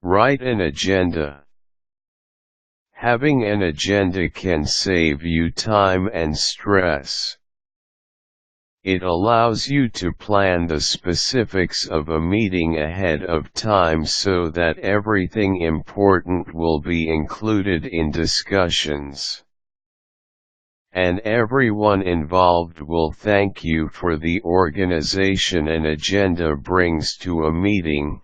Write an agenda. Having an agenda can save you time and stress. It allows you to plan the specifics of a meeting ahead of time so that everything important will be included in discussions. And everyone involved will thank you for the organization an agenda brings to a meeting,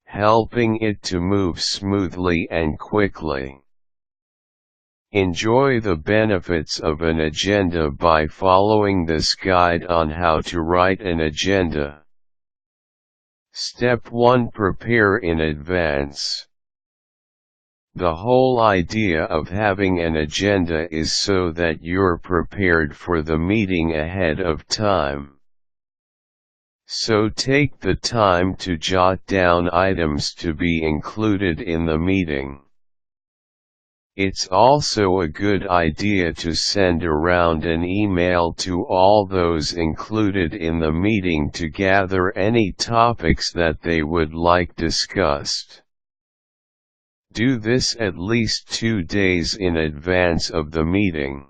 helping it to move smoothly and quickly. Enjoy the benefits of an agenda by following this guide on how to write an agenda. Step 1. Prepare in advance. The whole idea of having an agenda is so that you're prepared for the meeting ahead of time. So take the time to jot down items to be included in the meeting. It's also a good idea to send around an email to all those included in the meeting to gather any topics that they would like discussed. Do this at least 2 days in advance of the meeting.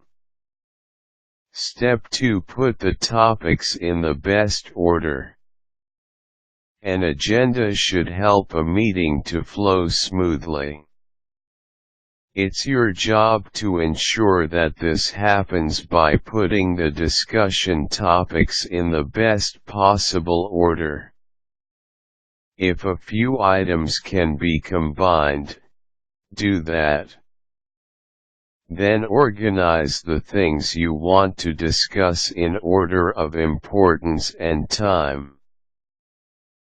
Step 2. Put the topics in the best order. An agenda should help a meeting to flow smoothly. It's your job to ensure that this happens by putting the discussion topics in the best possible order. If a few items can be combined, do that. Then organize the things you want to discuss in order of importance and time.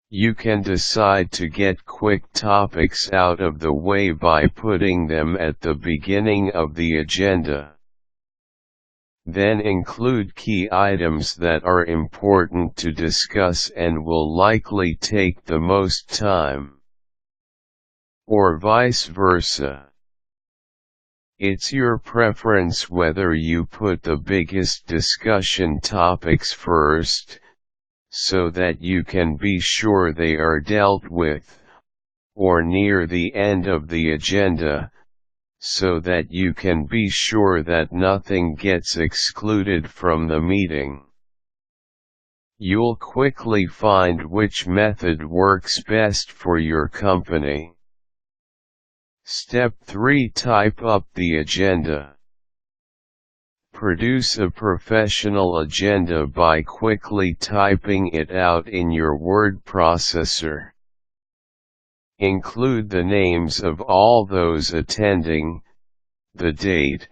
You can decide to get quick topics out of the way by putting them at the beginning of the agenda. Then include key items that are important to discuss and will likely take the most time. Or vice versa. It's your preference whether you put the biggest discussion topics first, so that you can be sure they are dealt with, or near the end of the agenda, so that you can be sure that nothing gets excluded from the meeting. You'll quickly find which method works best for your company. Step 3. Type up the agenda. Produce a professional agenda by quickly typing it out in your word processor. Include the names of all those attending, the date,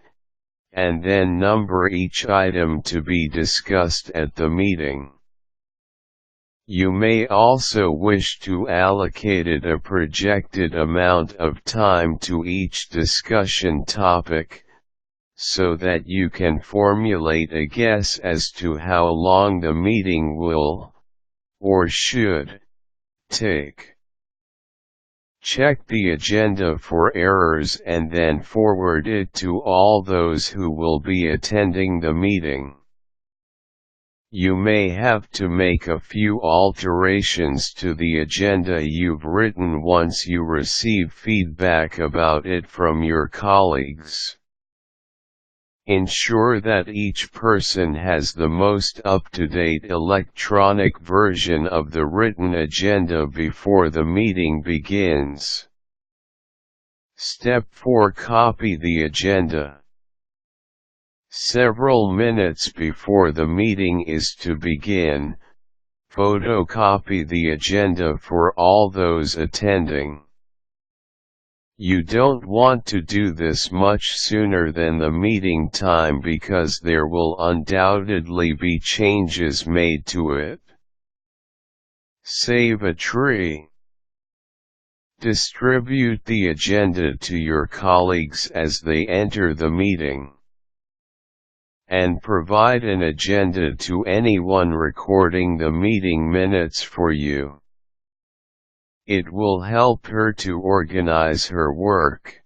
and then number each item to be discussed at the meeting. You may also wish to allocate a projected amount of time to each discussion topic, so that you can formulate a guess as to how long the meeting will, or should, take. Check the agenda for errors and then forward it to all those who will be attending the meeting. You may have to make a few alterations to the agenda you've written once you receive feedback about it from your colleagues. Ensure that each person has the most up-to-date electronic version of the written agenda before the meeting begins. Step 4. Copy the agenda. Several minutes before the meeting is to begin, photocopy the agenda for all those attending. You don't want to do this much sooner than the meeting time because there will undoubtedly be changes made to it. Save a tree. Distribute the agenda to your colleagues as they enter the meeting. And provide an agenda to anyone recording the meeting minutes for you. It will help her to organize her work.